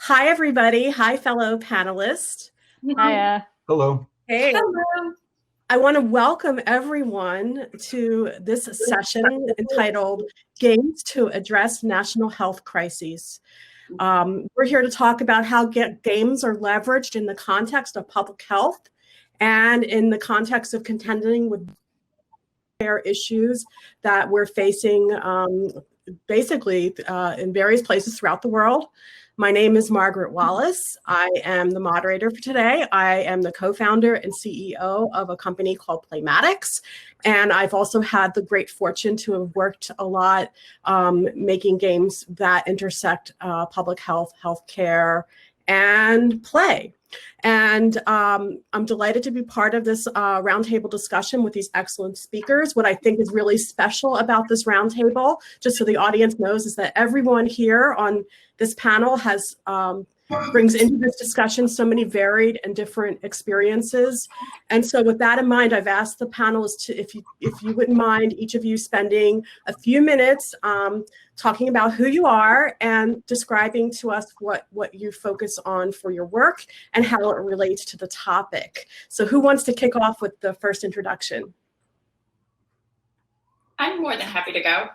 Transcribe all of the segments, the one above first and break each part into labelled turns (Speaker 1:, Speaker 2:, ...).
Speaker 1: Hi, everybody. Hi, fellow panelists.
Speaker 2: Hiya.
Speaker 3: Hello.
Speaker 1: Hey.
Speaker 4: Hello.
Speaker 1: I want to welcome everyone to this session entitled Games to Address National Health Crises. We're here to talk about how games are leveraged in the context of public health and in the context of contending with care issues that we're facing basically in various places throughout the world. My name is Margaret Wallace. I am the moderator for today. I am the co-founder and CEO of a company called Playmatics. And I've also had the great fortune to have worked a lot making games that intersect public health, healthcare, and play. And I'm delighted to be part of this roundtable discussion with these excellent speakers. What I think is really special about this roundtable, just so the audience knows, is that everyone here on this panel has brings into this discussion so many varied and different experiences. And so with that in mind, I've asked the panelists to, if you wouldn't mind, each of you spending a few minutes talking about who you are and describing to us what you focus on for your work and how it relates to the topic. So who wants to kick off with the first introduction?
Speaker 4: I'm more than happy to go.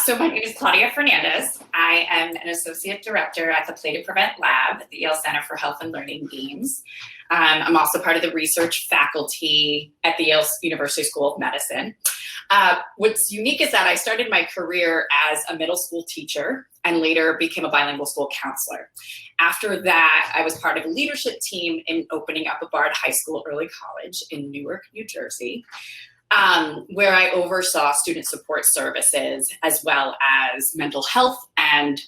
Speaker 4: So my name is Claudia Fernandez. I am an associate director at the Play to Prevent Lab at the Yale Center for Health and Learning Games. I'm also part of the research faculty at the Yale University School of Medicine. What's unique is that I started my career as a middle school teacher and later became a bilingual school counselor. After that, I was part of a leadership team in opening up a Bard High School early college in Newark, New Jersey. Where I oversaw student support services as well as mental health and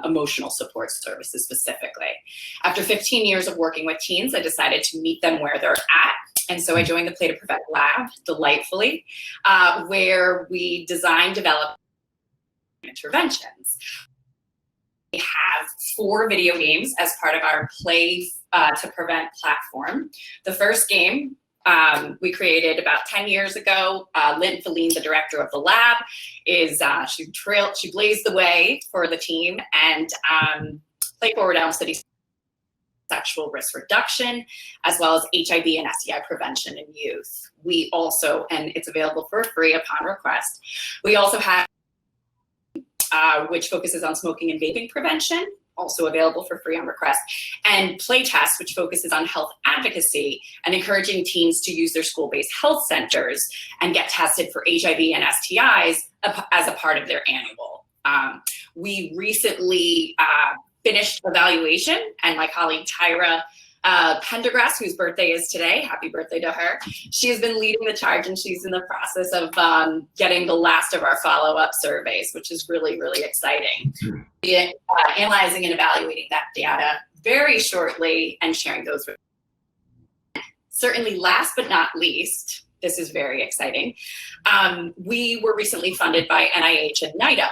Speaker 4: emotional support services specifically. After 15 years of working with teens, I decided to meet them where they're at. And so I joined the Play to Prevent Lab, delightfully, where we design, develop interventions. We have 4 video games as part of our Play to Prevent platform. The first game we created about 10 years ago. Lynn Feline, the director of the lab, she blazed the way for the team and Play Forward Elm City sexual risk reduction, as well as HIV and STI prevention in youth. We also, and it's available for free upon request, we also have which focuses on smoking and vaping prevention, also available for free on request, and Playtest, which focuses on health advocacy and encouraging teens to use their school-based health centers and get tested for HIV and STIs as a part of their annual. We recently finished evaluation, and my colleague Tyra Pendergrass, whose birthday is today, happy birthday to her. She has been leading the charge and she's in the process of getting the last of our follow-up surveys, which is really, really exciting. Analyzing and evaluating that data very shortly and sharing those. Certainly last but not least, this is very exciting. We were recently funded by NIH and NIDA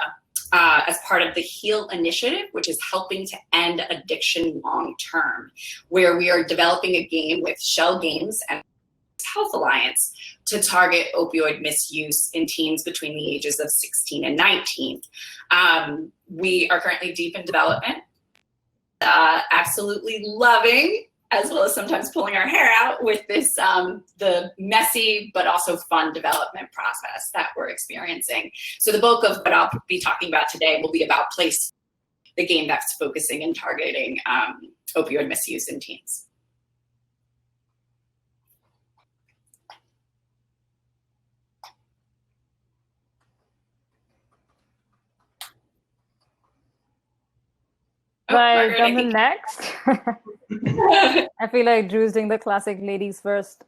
Speaker 4: as part of the HEAL initiative, which is helping to end addiction long-term, where we are developing a game with Shell Games and Health Alliance to target opioid misuse in teens between the ages of 16 and 19. We are currently deep in development, absolutely loving, as well as sometimes pulling our hair out with this, the messy but also fun development process that we're experiencing. So the bulk of what I'll be talking about today will be about Place, the game that's focusing and targeting opioid misuse in teens.
Speaker 2: Right, Margaret, next. I feel like Drew's doing the classic ladies first.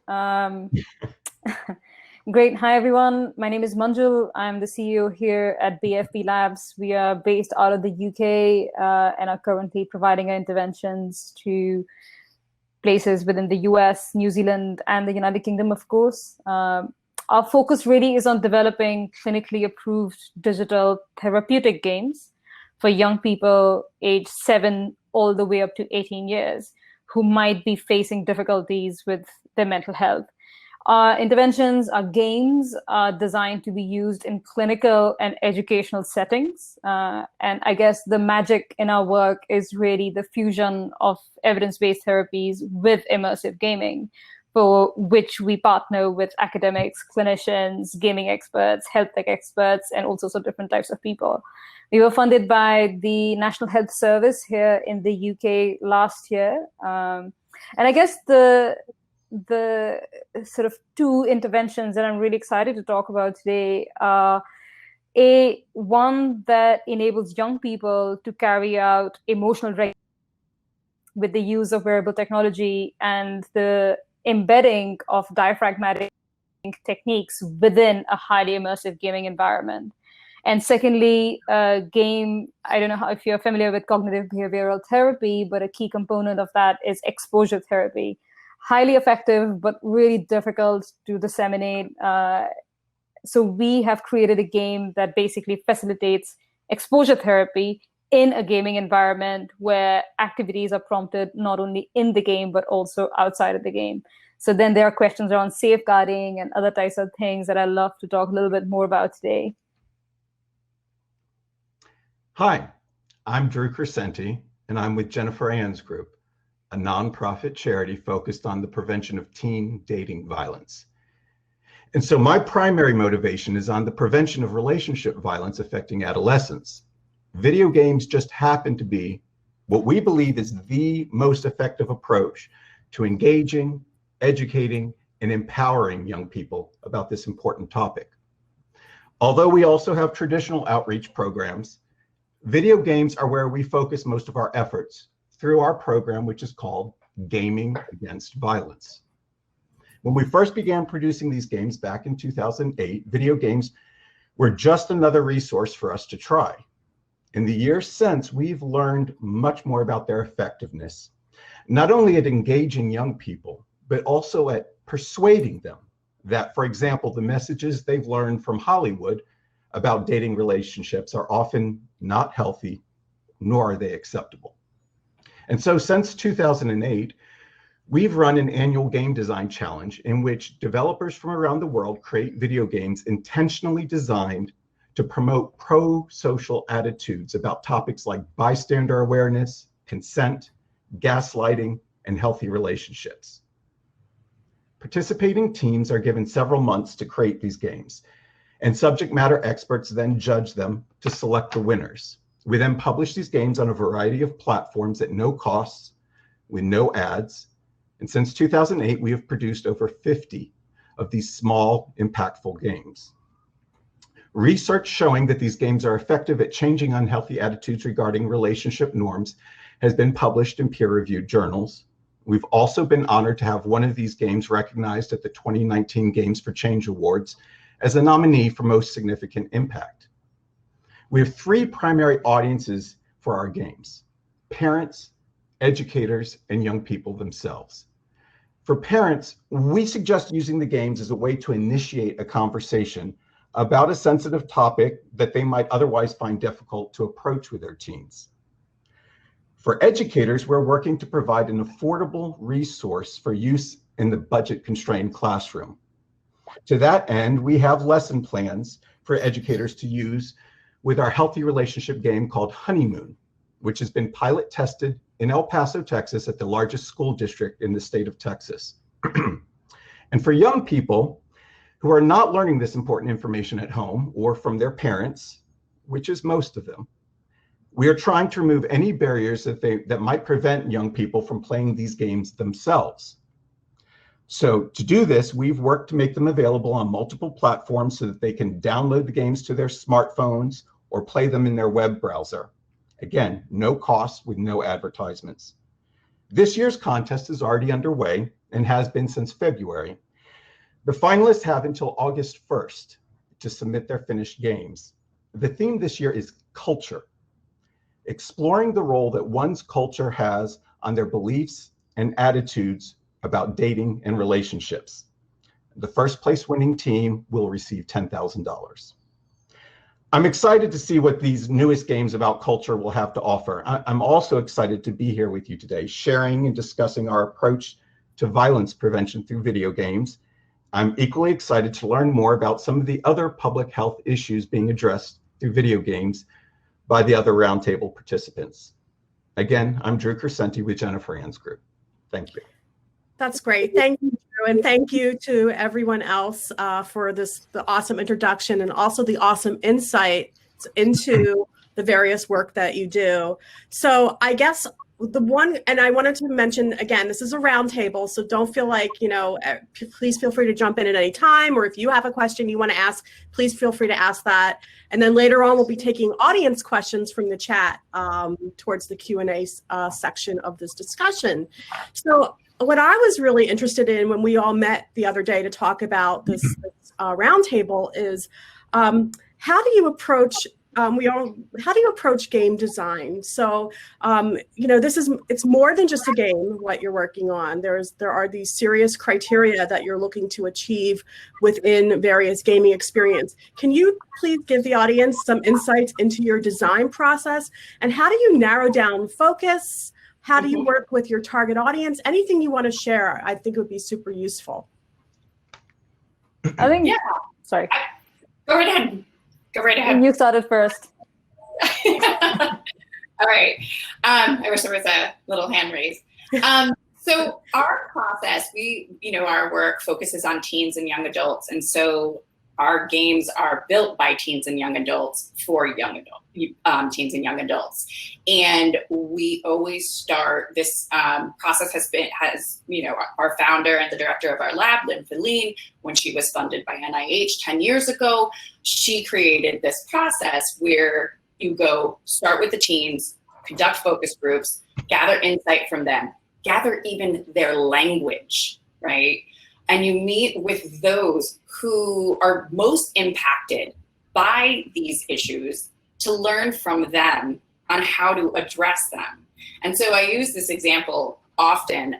Speaker 2: Great. Hi, everyone. My name is Manjul. I'm the CEO here at BFP Labs. We are based out of the UK and are currently providing our interventions to places within the US, New Zealand, and the United Kingdom, of course. Our focus really is on developing clinically approved digital therapeutic games for young people aged 7 all the way up to 18 years who might be facing difficulties with their mental health. Interventions are games designed to be used in clinical and educational settings. And I guess the magic in our work is really the fusion of evidence-based therapies with immersive gaming, for which we partner with academics, clinicians, gaming experts, health tech experts, and all sorts of different types of people. We were funded by the National Health Service here in the UK last year. And I guess the sort of two interventions that I'm really excited to talk about today are one that enables young people to carry out emotional regulation with the use of wearable technology and the embedding of diaphragmatic techniques within a highly immersive gaming environment. And secondly, game, I don't know if you're familiar with cognitive behavioral therapy, but a key component of that is exposure therapy. Highly effective, but really difficult to disseminate. So we have created a game that basically facilitates exposure therapy in a gaming environment where activities are prompted not only in the game, but also outside of the game. So then there are questions around safeguarding and other types of things that I'd love to talk a little bit more about today.
Speaker 3: Hi, I'm Drew Crecente, and I'm with Jennifer Ann's group, a nonprofit charity focused on the prevention of teen dating violence. And so my primary motivation is on the prevention of relationship violence affecting adolescents. Video games just happen to be what we believe is the most effective approach to engaging, educating, and empowering young people about this important topic. Although we also have traditional outreach programs, video games are where we focus most of our efforts through our program, which is called Gaming Against Violence. When we first began producing these games back in 2008, video games were just another resource for us to try. In the years since, we've learned much more about their effectiveness, not only at engaging young people, but also at persuading them that, for example, the messages they've learned from Hollywood about dating relationships are often not healthy, nor are they acceptable. And so since 2008, we've run an annual game design challenge in which developers from around the world create video games intentionally designed to promote pro-social attitudes about topics like bystander awareness, consent, gaslighting, and healthy relationships. Participating teams are given several months to create these games, and subject matter experts then judge them to select the winners. We then publish these games on a variety of platforms at no cost, with no ads. And since 2008, we have produced over 50 of these small, impactful games. Research showing that these games are effective at changing unhealthy attitudes regarding relationship norms has been published in peer-reviewed journals. We've also been honored to have one of these games recognized at the 2019 Games for Change Awards as a nominee for Most Significant Impact. We have three primary audiences for our games: parents, educators, and young people themselves. For parents, we suggest using the games as a way to initiate a conversation about a sensitive topic that they might otherwise find difficult to approach with their teens. For educators, we're working to provide an affordable resource for use in the budget-constrained classroom. To that end, we have lesson plans for educators to use with our healthy relationship game called Honeymoon, which has been pilot tested in El Paso, Texas, at the largest school district in the state of Texas. And for young people who are not learning this important information at home or from their parents, which is most of them, we are trying to remove any barriers that might prevent young people from playing these games themselves. So to do this, we've worked to make them available on multiple platforms so that they can download the games to their smartphones or play them in their web browser. Again, no cost with no advertisements. This year's contest is already underway and has been since February. The finalists have until August 1st to submit their finished games. The theme this year is culture, exploring the role that one's culture has on their beliefs and attitudes about dating and relationships. The first place winning team will receive $10,000. I'm excited to see what these newest games about culture will have to offer. I'm also excited to be here with you today, sharing and discussing our approach to violence prevention through video games, I'm equally excited to learn more about some of the other public health issues being addressed through video games by the other roundtable participants. Again, I'm Drew Crecente with Jennifer Ann's group. Thank you.
Speaker 1: That's great. Thank you, Drew. And thank you to everyone else for the awesome introduction and also the awesome insight into the various work that you do. So I guess and I wanted to mention, again, this is a roundtable, so don't feel like, please feel free to jump in at any time, or if you have a question you want to ask, please feel free to ask that. And then later on, we'll be taking audience questions from the chat towards the Q&A section of this discussion. So what I was really interested in when we all met the other day to talk about this roundtable is how do you approach game design? So, it's more than just a game, what you're working on. There are these serious criteria that you're looking to achieve within various gaming experience. Can you please give the audience some insights into your design process, and how do you narrow down focus? How do you work with your target audience? Anything you want to share, I think would be super useful.
Speaker 2: I think, sorry.
Speaker 4: Go right ahead. Go right ahead.
Speaker 2: You started first.
Speaker 4: All right. I wish there was a little hand raised. So our process, our work focuses on teens and young adults. And so our games are built by teens and young adults for teens and young adults. And we always start, this process has our founder and the director of our lab, Lynn Feline, when she was funded by NIH 10 years ago, she created this process where you go start with the teens, conduct focus groups, gather insight from them, gather even their language, right? And you meet with those who are most impacted by these issues to learn from them on how to address them. And so I use this example often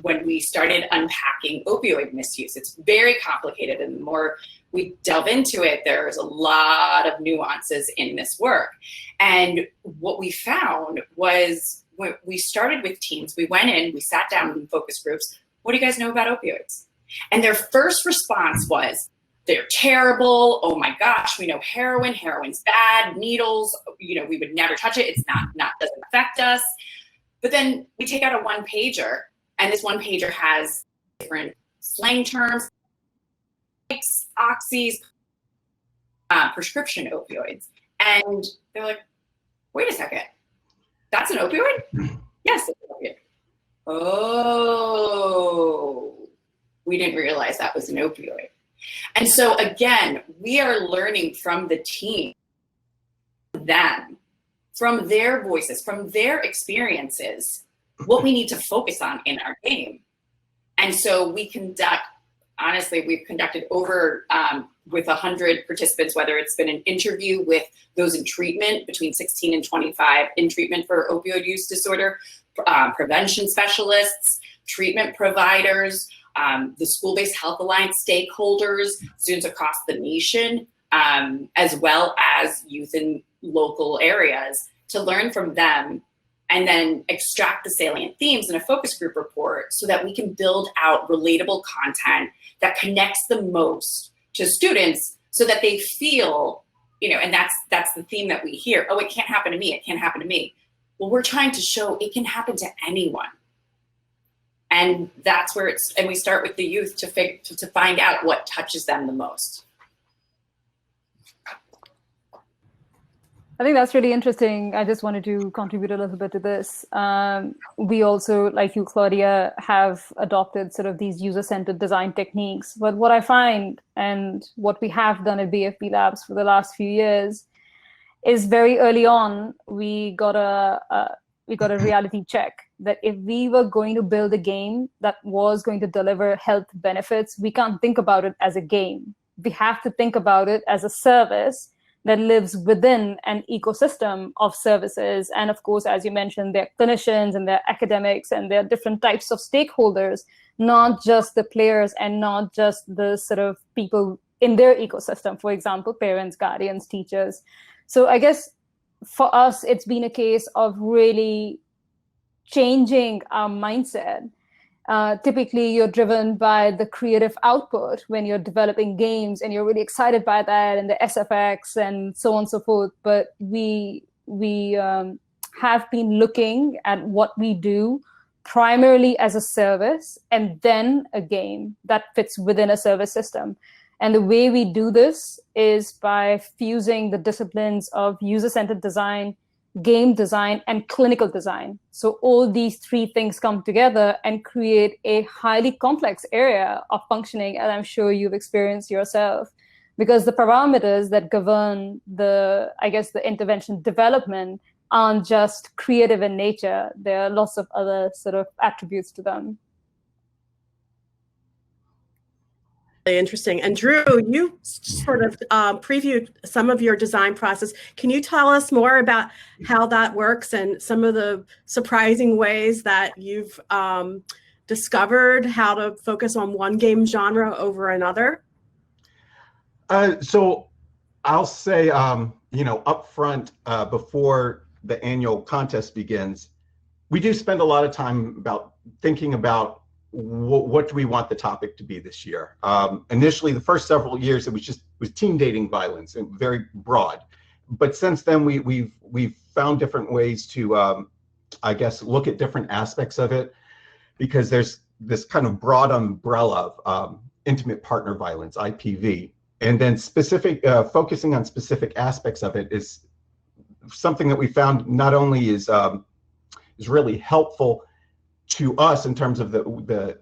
Speaker 4: when we started unpacking opioid misuse. It's very complicated, and the more we delve into it, there's a lot of nuances in this work. And what we found was when we started with teens, we went in, we sat down in focus groups. What do you guys know about opioids? And their first response was, they're terrible. Oh my gosh, we know heroin's bad, needles, we would never touch it. It's doesn't affect us. But then we take out a one pager, and this one pager has different slang terms, oxys, prescription opioids. And they're like, wait a second, that's an opioid? Yes, it's an opioid. Oh, we didn't realize that was an opioid. And so again, we are learning from the team, them, from their voices, from their experiences, what we need to focus on in our game. And so we've conducted over with 100 participants, whether it's been an interview with those in treatment between 16 and 25 in treatment for opioid use disorder, prevention specialists, treatment providers, the School-Based Health Alliance stakeholders, students across the nation, as well as youth in local areas, to learn from them and then extract the salient themes in a focus group report so that we can build out relatable content that connects the most to students so that they feel, and that's the theme that we hear. Oh, it can't happen to me. It can't happen to me. Well, we're trying to show it can happen to anyone. And that's where and we start with the youth to find out what touches them the most.
Speaker 2: I think that's really interesting. I just wanted to contribute a little bit to this. We also, like you, Claudia, have adopted sort of these user-centered design techniques. But what I find, and what we have done at BFB Labs for the last few years, is very early on, we got a reality check that if we were going to build a game that was going to deliver health benefits, we can't think about it as a game. We have to think about it as a service that lives within an ecosystem of services. And of course, as you mentioned, there are clinicians and there are academics and there are different types of stakeholders, not just the players and not just the sort of people in their ecosystem, for example, parents, guardians, teachers. So I guess for us, it's been a case of really changing our mindset Typically, you're driven by the creative output when you're developing games, and you're really excited by that and the SFX and so on and so forth. But we have been looking at what we do primarily as a service and then a game that fits within a service system. And the way we do this is by fusing the disciplines of user-centered design, game design, and clinical design. So all these three things come together and create a highly complex area of functioning, and I'm sure you've experienced yourself, because the parameters that govern the intervention development aren't just creative in nature. There are lots of other sort of attributes to them.
Speaker 1: Interesting. And Drew, you sort of previewed some of your design process. Can you tell us more about how that works and some of the surprising ways that you've discovered how to focus on one game genre over another?
Speaker 3: So I'll say, up front, before the annual contest begins, we do spend a lot of time thinking about what do we want the topic to be this year. Initially, the first several years, it was teen dating violence, and very broad. But since then, we've found different ways to, look at different aspects of it, because there's this kind of broad umbrella of intimate partner violence, IPV, and then focusing on specific aspects of it is something that we found not only is really helpful to us in terms of the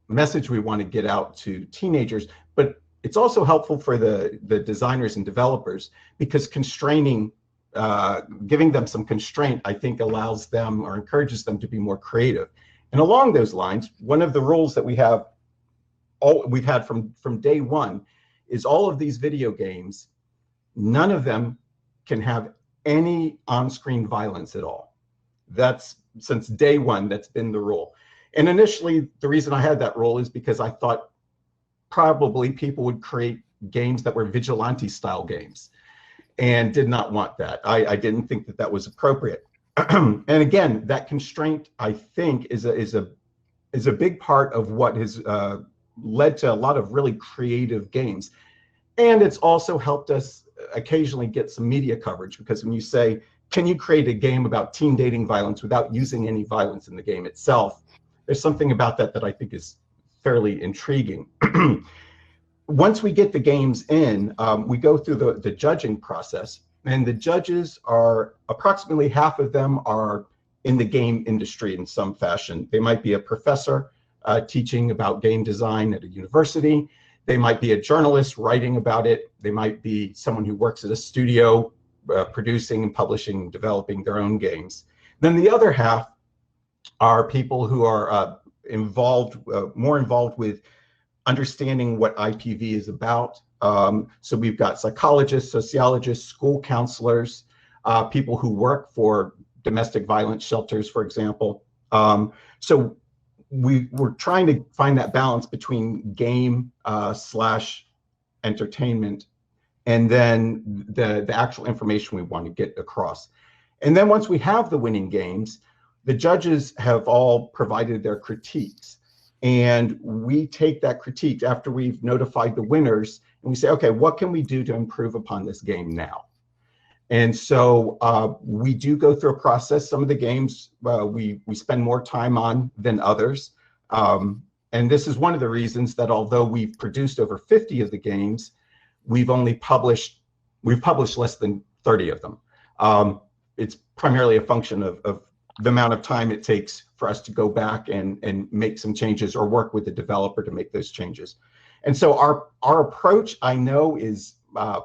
Speaker 3: message we want to get out to teenagers, but it's also helpful for the designers and developers, because giving them some constraint, I think, allows them or encourages them to be more creative. And along those lines, one of the rules that we've had from day one is all of these video games, none of them can have any on-screen violence at all. That's since day one, that's been the rule. And initially, the reason I had that rule is because I thought probably people would create games that were vigilante style games, and did not want that. I didn't think that was appropriate. And again, that constraint, I think, is a big part of what has led to a lot of really creative games. And it's also helped us occasionally get some media coverage, because when you say, can you create a game about teen dating violence without using any violence in the game itself? There's something about that I think is fairly intriguing. Once we get the games in, we go through the judging process, and the judges are approximately half of them are in the game industry in some fashion. They might be a professor teaching about game design at a university. They might be a journalist writing about it. They might be someone who works at a studio producing and publishing and developing their own games. Then the other half are people who are more involved with understanding what IPV is about. So we've got psychologists, sociologists, school counselors, people who work for domestic violence shelters, for example. So we're trying to find that balance between game / entertainment and then the actual information we want to get across. And then once we have the winning games, the judges have all provided their critiques. And we take that critique after we've notified the winners, and we say, okay, what can we do to improve upon this game now? And so we do go through a process. Some of the games we spend more time on than others. And this is one of the reasons that although we've produced over 50 of the games, we've published less than 30 of them. It's primarily a function of the amount of time it takes for us to go back and make some changes or work with the developer to make those changes. And so our approach, I know, is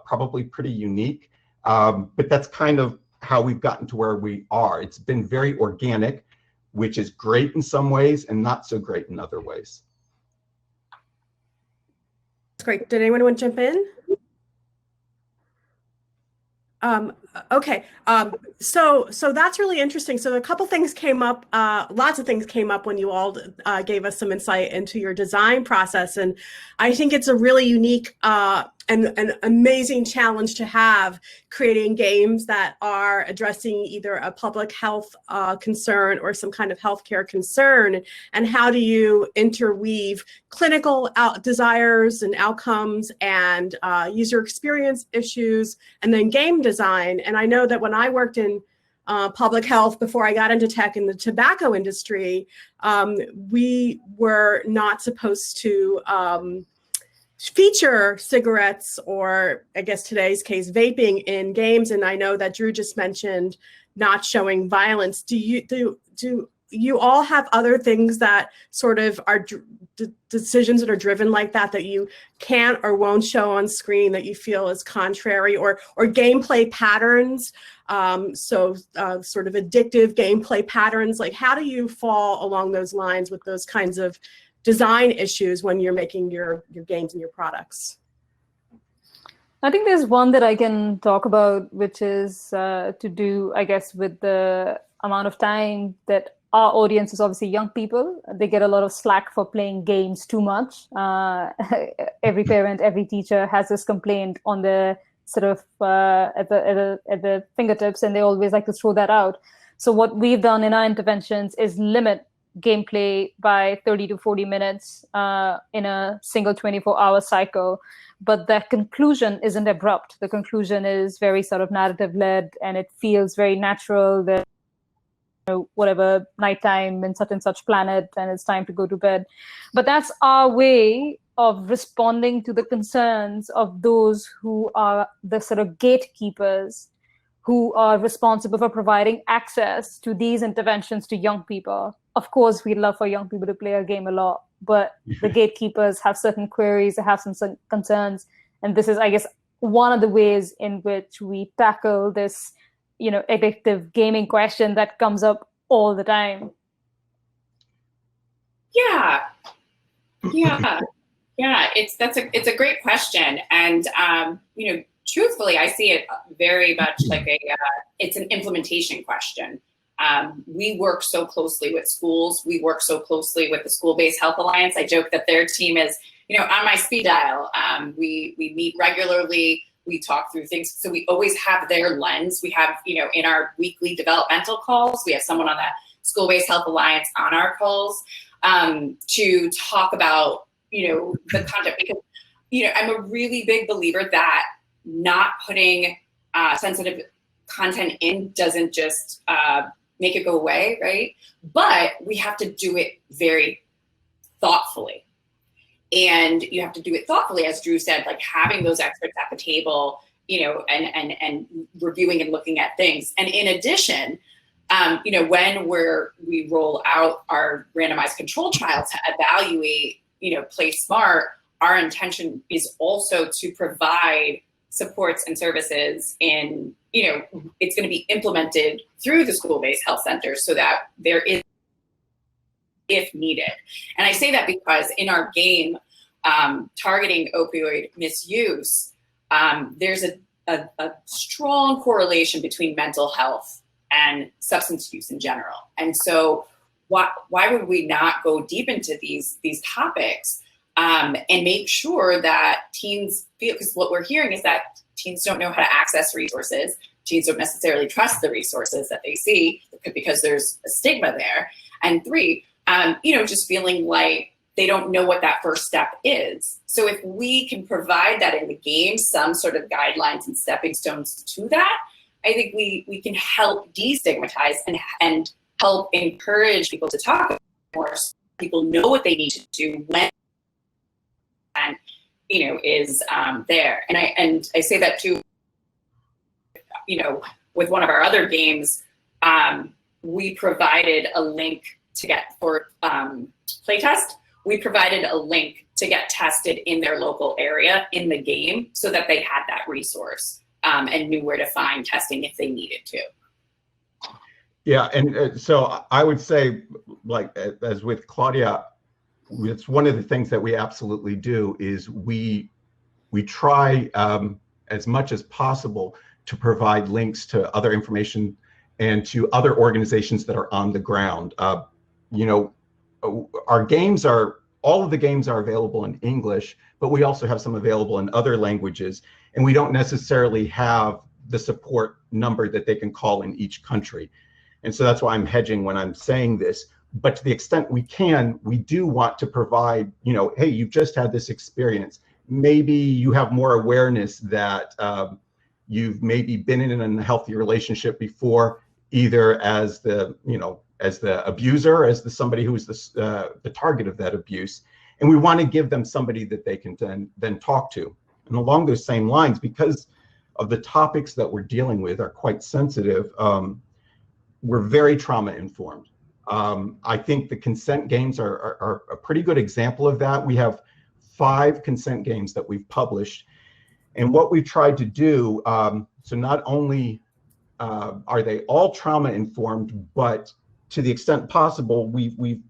Speaker 3: probably pretty unique, but that's kind of how we've gotten to where we are. It's been very organic, which is great in some ways and not so great in other ways.
Speaker 1: That's great. Did anyone want to jump in? Okay, so that's really interesting. So a couple things came up, lots of things came up when you all gave us some insight into your design process. And I think it's a really unique an amazing challenge to have, creating games that are addressing either a public health concern or some kind of healthcare concern. And how do you interweave clinical desires and outcomes and user experience issues, and then game design? And I know that when I worked in public health before I got into tech in the tobacco industry, we were not supposed to feature cigarettes, or I guess today's case, vaping in games. And I know that Drew just mentioned not showing violence. Do you all have other things that sort of are decisions that are driven like that you can't or won't show on screen that you feel is contrary, or gameplay patterns? Sort of addictive gameplay patterns. Like, how do you fall along those lines with those kinds of design issues when you're making your games and your products?
Speaker 2: I think there's one that I can talk about, which is to do, I guess, with the amount of time that our audience is obviously young people. They get a lot of slack for playing games too much. Every parent, every teacher has this complaint on their sort of at the fingertips, and they always like to throw that out. So what we've done in our interventions is limit gameplay by 30 to 40 minutes in a single 24-hour cycle. But that conclusion isn't abrupt. The conclusion is very sort of narrative-led, and it feels very natural that, whatever, nighttime in such and such planet, and it's time to go to bed. But that's our way of responding to the concerns of those who are the sort of gatekeepers, who are responsible for providing access to these interventions to young people. Of course, we'd love for young people to play a game a lot, but the gatekeepers have certain queries, they have some concerns. And this is, I guess, one of the ways in which we tackle this, addictive gaming question that comes up all the time.
Speaker 4: Yeah. It's a great question. And, truthfully, I see it very much like it's an implementation question. We work so closely with schools. We work so closely with the School-Based Health Alliance. I joke that their team is, on my speed dial. We meet regularly. We talk through things. So we always have their lens. We have, in our weekly developmental calls, we have someone on the School-Based Health Alliance on our calls to talk about, the content. Because, I'm a really big believer that not putting sensitive content in doesn't just make it go away, right? But we have to do it very thoughtfully. And you have to do it thoughtfully, as Drew said, like having those experts at the table, and reviewing and looking at things. And in addition, when we roll out our randomized control trial to evaluate, Play Smart, our intention is also to provide supports and services in, it's going to be implemented through the school-based health centers so that there is, if needed. And I say that because in our game, targeting opioid misuse, there's a strong correlation between mental health and substance use in general. And so why would we not go deep into these topics and make sure that teens feel, because what we're hearing is that teens don't know how to access resources. Teens don't necessarily trust the resources that they see because there's a stigma there. And 3, just feeling like they don't know what that first step is. So if we can provide that in the game, some sort of guidelines and stepping stones to that, I think we can help destigmatize and help encourage people to talk more, so people know what they need to do when and is there. And I say that too, with one of our other games, we provided a link to get for playtest. We provided a link to get tested in their local area in the game so that they had that resource and knew where to find testing if they needed to.
Speaker 3: Yeah, and so I would say, like, as with Claudia, it's one of the things that we absolutely do is we try as much as possible to provide links to other information and to other organizations that are on the ground. Our games are all of the games are available in English, but we also have some available in other languages, and we don't necessarily have the support number that they can call in each country. And so that's why I'm hedging when I'm saying this. But to the extent we can, we do want to provide, you know, hey, you've just had this experience. Maybe you have more awareness that you've maybe been in an unhealthy relationship before, either as the, you know, as the abuser, as the somebody who is the target of that abuse. And we want to give them somebody that they can then talk to. And along those same lines, because of the topics that we're dealing with are quite sensitive, we're very trauma informed. I think the consent games are a pretty good example of that. We have 5 consent games that we've published. And what we've tried to do, so not only are they all trauma informed, but to the extent possible, we've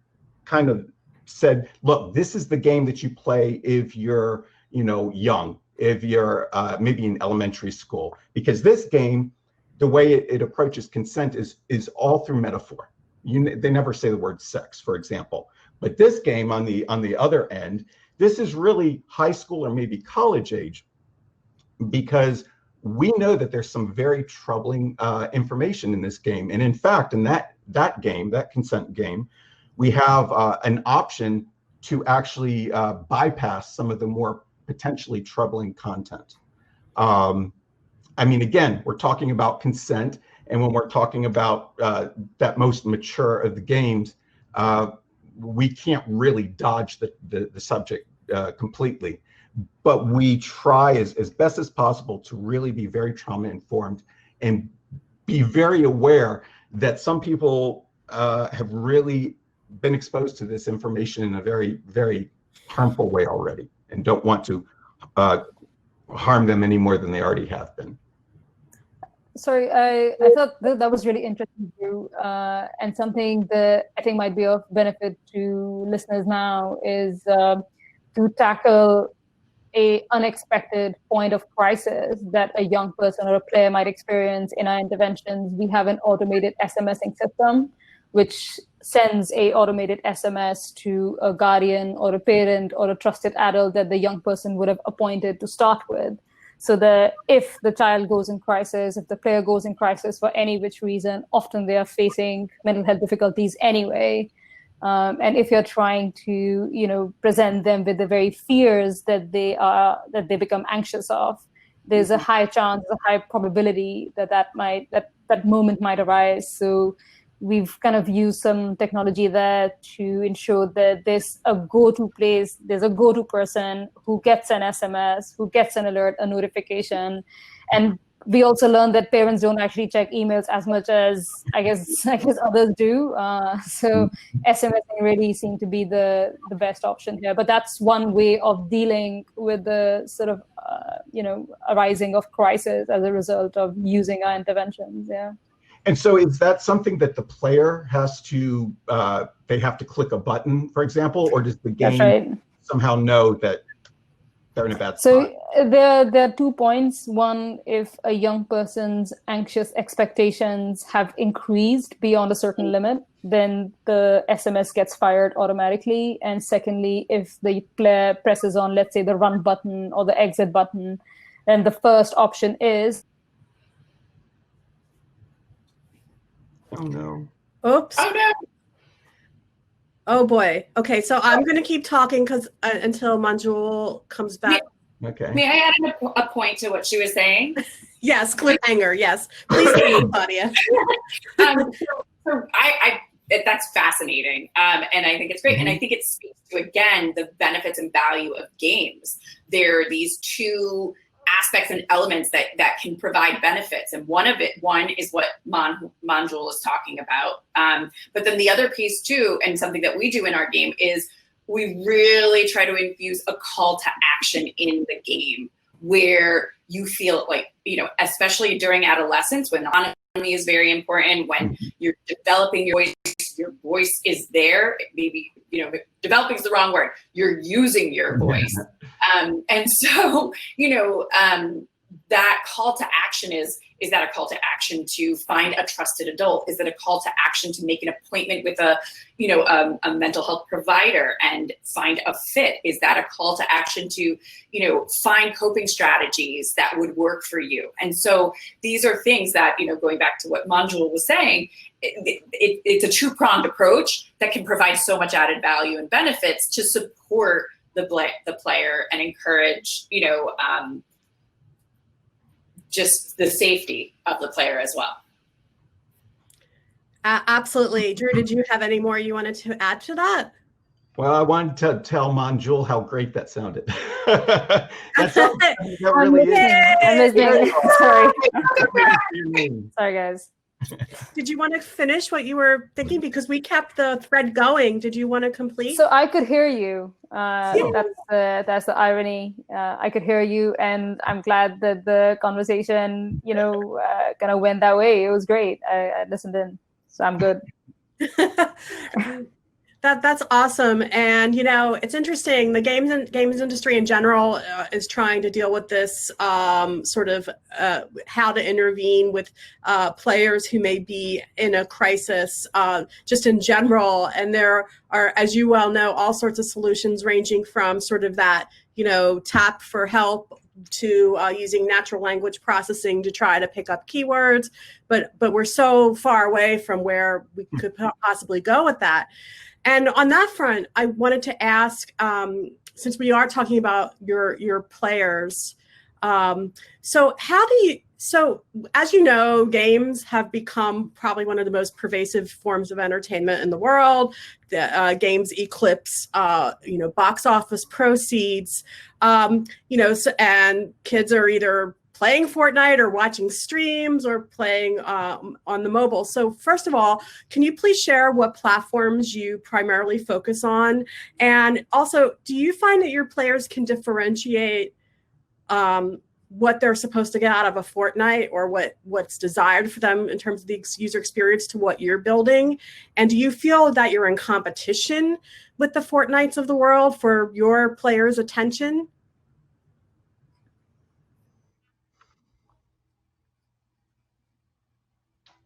Speaker 3: kind of said, look, this is the game that you play if you're, you know, young, if you're maybe in elementary school, because this game, the way it approaches consent is all through metaphor. They never say the word sex, for example. But this game on the other end, this is really high school or maybe college age, because we know that there's some very troubling information in this game. And in fact, in that game, that consent game, we have an option to actually bypass some of the more potentially troubling content. I mean, again, we're talking about consent, and when we're talking about that most mature of the games, we can't really dodge the subject completely. But we try as best as possible to really be very trauma informed and be very aware that some people have really been exposed to this information in a very, very harmful way already, and don't want to harm them any more than they already have been.
Speaker 2: Sorry, I thought that was really interesting too, and something that I think might be of benefit to listeners now is to tackle a unexpected point of crisis that a young person or a player might experience in our interventions. We have an automated SMSing system, which sends a automated SMS to a guardian or a parent or a trusted adult that the young person would have appointed to start with. So that if the child goes in crisis, if the player goes in crisis for any which reason, often they are facing mental health difficulties anyway. And if you're trying to, you know, present them with the very fears that they become anxious of, there's a high chance, a high probability that moment might arise. So we've kind of used some technology there to ensure that there's a go-to place, there's a go-to person who gets an SMS, who gets an alert, a notification. And we also learned that parents don't actually check emails as much as I guess others do. So SMSing really seemed to be the best option here. But that's one way of dealing with the sort of arising of crisis as a result of using our interventions. Yeah.
Speaker 3: And so is that something that the player has to, they have to click a button, for example, or does the game somehow know that they're in a bad spot?
Speaker 2: So there are 2 points. One, if a young person's anxious expectations have increased beyond a certain limit, then the SMS gets fired automatically. And secondly, if the player presses on, let's say, the run button or the exit button, then the first option is,
Speaker 3: oh no.
Speaker 1: Oops.
Speaker 4: Oh no.
Speaker 1: Oh boy. Okay, so I'm going to keep talking because until Manjul comes back.
Speaker 3: Okay.
Speaker 4: May I add a point to what she was saying?
Speaker 1: Yes, cliffhanger. Yes, please do, Claudia.
Speaker 4: That's fascinating, and I think it's great, and I think it speaks to again the benefits and value of games. There are these 2 aspects and elements that can provide benefits. And one is what Manjul is talking about. But then the other piece too, and something that we do in our game, is we really try to infuse a call to action in the game where you feel like, especially during adolescence, when autonomy is very important, when you're developing your voice is there, maybe, developing is the wrong word, you're using your voice. And so, that call to action is that a call to action to find a trusted adult? Is it a call to action to make an appointment with a mental health provider and find a fit? Is that a call to action to, find coping strategies that would work for you? And so these are things that, going back to what Manjul was saying, it's a two-pronged approach that can provide so much added value and benefits to support the player and encourage, just the safety of the player as well.
Speaker 1: Absolutely. Drew, did you have any more you wanted to add to that?
Speaker 3: Well, I wanted to tell Manjul how great that sounded. that really is.
Speaker 2: I'm listening. Sorry. Sorry, guys.
Speaker 1: Did you want to finish what you were thinking? Because we kept the thread going. Did you want to complete?
Speaker 2: So I could hear you. That's the irony. I could hear you, and I'm glad that the conversation, kind of went that way. It was great. I listened in, so I'm good.
Speaker 1: That's awesome. And, it's interesting. The games industry in general is trying to deal with this sort of how to intervene with players who may be in a crisis just in general. And there are, as you well know, all sorts of solutions ranging from sort of that, tap for help to using natural language processing to try to pick up keywords. But we're so far away from where we could possibly go with that. And on that front, I wanted to ask, since we are talking about your players, so as you know, games have become probably one of the most pervasive forms of entertainment in the world. Games eclipse, box office proceeds, and kids are either playing Fortnite or watching streams or playing on the mobile. So first of all, can you please share what platforms you primarily focus on? And also, do you find that your players can differentiate what they're supposed to get out of a Fortnite or what's desired for them in terms of the user experience to what you're building? And do you feel that you're in competition with the Fortnites of the world for your players' attention?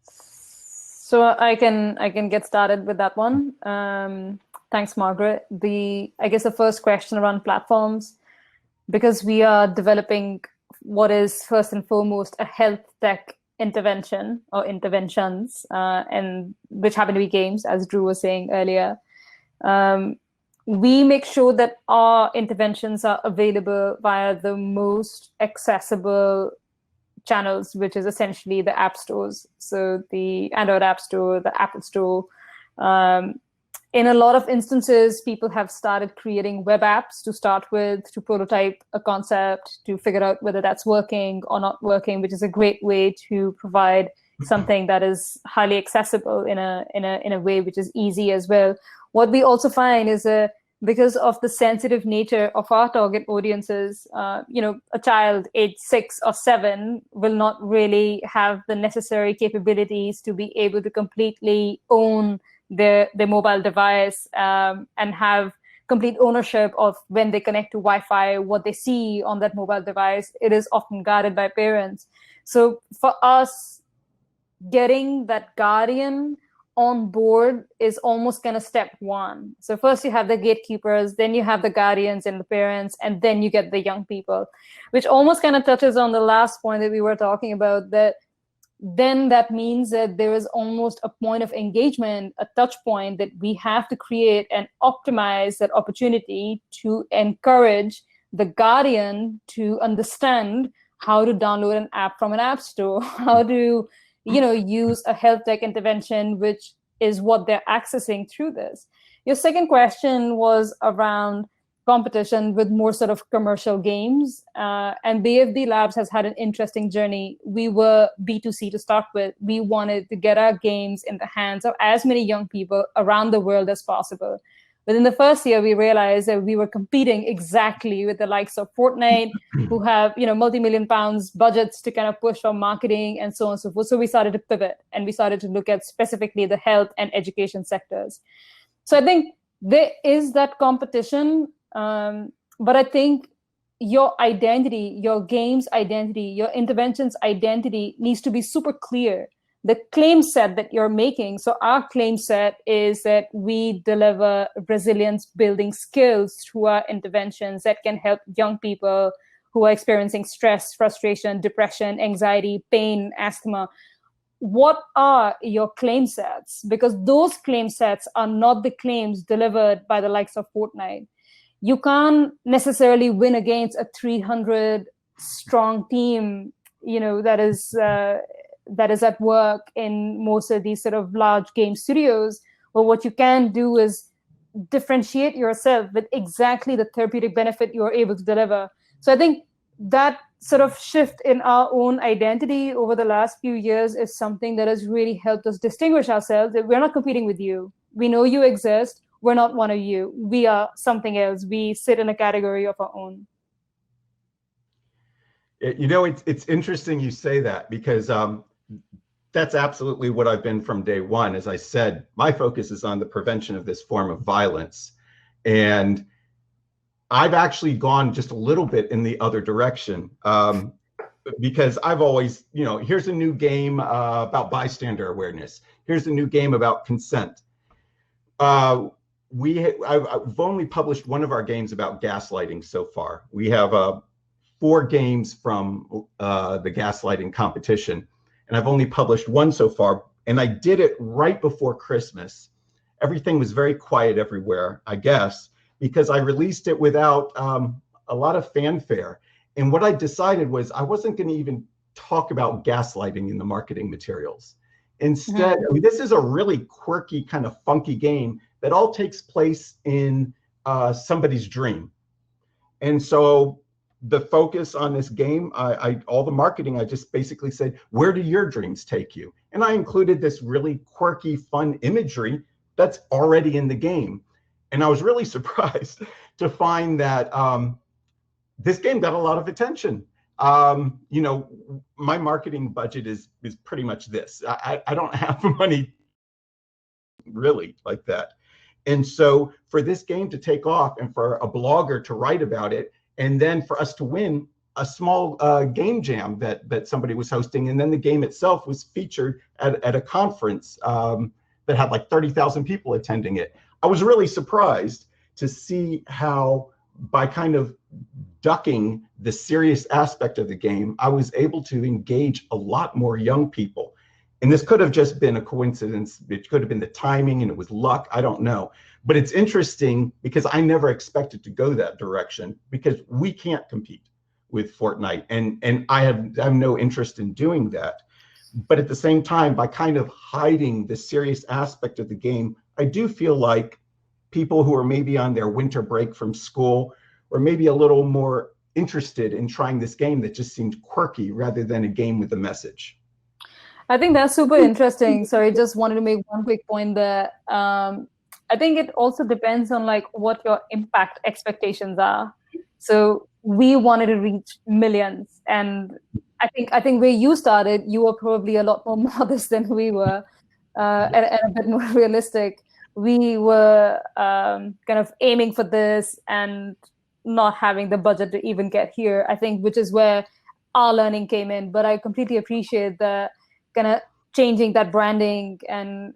Speaker 2: So I can get started with that one. Thanks, Margaret. I guess the first question around platforms, because we are developing what is first and foremost a health tech intervention or interventions, and which happen to be games, as Drew was saying earlier. We make sure that our interventions are available via the most accessible channels, which is essentially the app stores. So the Android App Store, the Apple Store. In a lot of instances, people have started creating web apps to start with, to prototype a concept, to figure out whether that's working or not working, which is a great way to provide something that is highly accessible in a way which is easy as well. What we also find is because of the sensitive nature of our target audiences, a child age 6 or 7 will not really have the necessary capabilities to be able to completely own their mobile device and have complete ownership of when they connect to Wi-Fi, what they see on that mobile device. It is often guarded by parents. So for us, getting that guardian on board is almost kind of step one. So first you have the gatekeepers, then you have the guardians and the parents, and then you get the young people, which almost kind of touches on the last point that we were talking about, that then that means that there is almost a point of engagement, a touch point that we have to create and optimize that opportunity to encourage the guardian to understand how to download an app from an app store, how to use a health tech intervention, which is what they're accessing through this. Your second question was around competition with more sort of commercial games. And BFB Labs has had an interesting journey. We were B2C to start with. We wanted to get our games in the hands of as many young people around the world as possible. Within the first year, we realized that we were competing exactly with the likes of Fortnite, who have multi-million pounds budgets to kind of push for marketing and so on and so forth. So we started to pivot and we started to look at specifically the health and education sectors. So I think there is that competition, but I think your identity, your game's identity, your intervention's identity needs to be super clear. The claim set that you're making. So our claim set is that we deliver resilience building skills through our interventions that can help young people who are experiencing stress, frustration, depression, anxiety, pain, asthma. What are your claim sets? Because those claim sets are not the claims delivered by the likes of Fortnite. You can't necessarily win against a 300 strong team, that is at work in most of these sort of large game studios. But what you can do is differentiate yourself with exactly the therapeutic benefit you're able to deliver. So I think that sort of shift in our own identity over the last few years is something that has really helped us distinguish ourselves. We're not competing with you. We know you exist. We're not one of you. We are something else. We sit in a category of our own.
Speaker 3: It's interesting you say that, because that's absolutely what I've been from day one. As I said, my focus is on the prevention of this form of violence. And I've actually gone just a little bit in the other direction, because I've always, here's a new game about bystander awareness. Here's a new game about consent. I've only published one of our games about gaslighting so far. We have 4 games from the gaslighting competition, and I've only published one so far. And I did it right before Christmas. Everything was very quiet everywhere, I guess, because I released it without a lot of fanfare. And what I decided was I wasn't going to even talk about gaslighting in the marketing materials. Instead, this is a really quirky, kind of funky game that all takes place in somebody's dream. And so the focus on this game, all the marketing, I just basically said, where do your dreams take you? And I included this really quirky, fun imagery that's already in the game. And I was really surprised to find that this game got a lot of attention. My marketing budget is pretty much this. I don't have money really like that. And so for this game to take off and for a blogger to write about it, and then for us to win a small game jam that somebody was hosting, and then the game itself was featured at a conference that had like 30,000 people attending it. I was really surprised to see how, by kind of ducking the serious aspect of the game, I was able to engage a lot more young people. And this could have just been a coincidence. It could have been the timing and it was luck. I don't know. But it's interesting because I never expected to go that direction, because we can't compete with Fortnite. And I have no interest in doing that. But at the same time, by kind of hiding the serious aspect of the game, I do feel like people who are maybe on their winter break from school or maybe a little more interested in trying this game that just seemed quirky rather than a game with a message.
Speaker 2: I think that's super interesting. So I just wanted to make one quick point there. I think it also depends on like what your impact expectations are. So we wanted to reach millions, and I think where you started, you were probably a lot more modest than we were, and a bit more realistic. We were kind of aiming for this and not having the budget to even get here, I think, which is where our learning came in. But I completely appreciate the kind of changing that branding and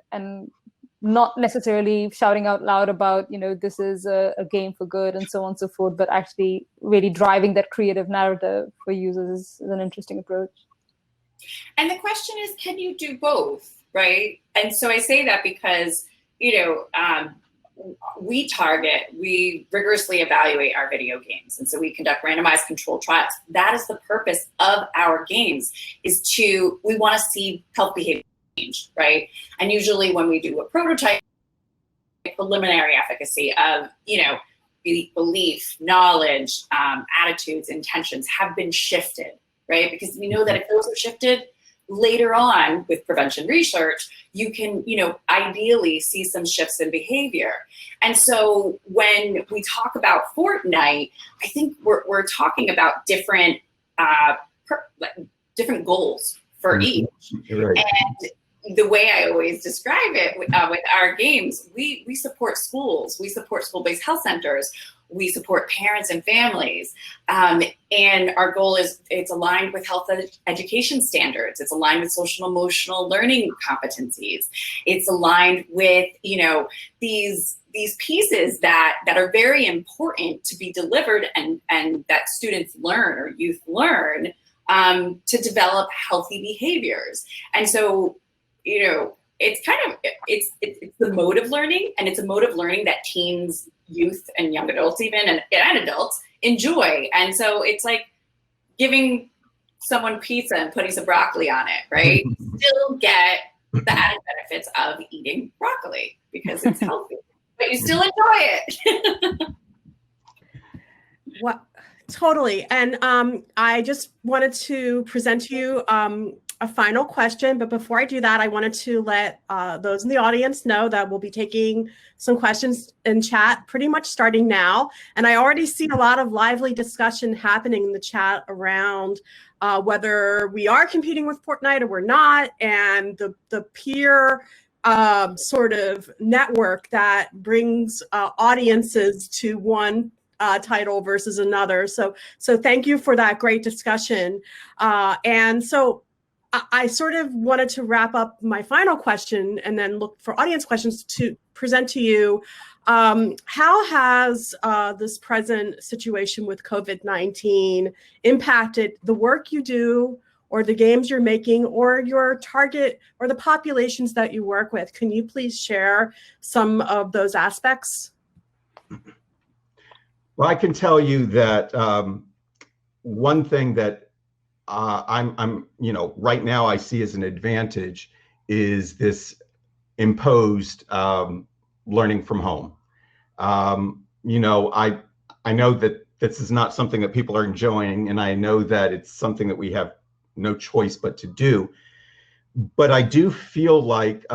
Speaker 2: not necessarily shouting out loud about, this is a game for good and so on and so forth, but actually really driving that creative narrative for users is an interesting approach.
Speaker 4: And the question is, can you do both, right? And so I say that because, we rigorously evaluate our video games. And so we conduct randomized controlled trials. That is the purpose of our games, we want to see health behavior change, right? And usually when we do a prototype, preliminary efficacy of, belief, knowledge, attitudes, intentions have been shifted, right? Because we know that if those are shifted, later on with prevention research, you can, ideally see some shifts in behavior. And so when we talk about Fortnite, I think we're talking about different goals for each.
Speaker 3: Right.
Speaker 4: And the way I always describe it with our games, we support schools, we support school-based health centers, We support parents and families. And our goal is it's aligned with health education standards. It's aligned with social emotional learning competencies. It's aligned with, these pieces that are very important to be delivered and that students learn or youth learn to develop healthy behaviors. And so, it's the mode of learning, and it's a mode of learning that teens, youth, and young adults even, and adults enjoy. And so it's like giving someone pizza and putting some broccoli on it, right? Still get the added benefits of eating broccoli because it's healthy, but you still enjoy it.
Speaker 1: Well, totally. And I just wanted to present to you a final question. But before I do that, I wanted to let those in the audience know that we'll be taking some questions in chat pretty much starting now. And I already see a lot of lively discussion happening in the chat around whether we are competing with Fortnite or we're not, and the peer sort of network that brings audiences to one title versus another. So thank you for that great discussion. And so I sort of wanted to wrap up my final question and then look for audience questions to present to you. How has this present situation with COVID-19 impacted the work you do, or the games you're making, or your target, or the populations that you work with? Can you please share some of those aspects?
Speaker 3: Well, I can tell you that one thing that I'm right now I see as an advantage is this imposed learning from home. I know that this is not something that people are enjoying, and I know that it's something that we have no choice but to do. But I do feel like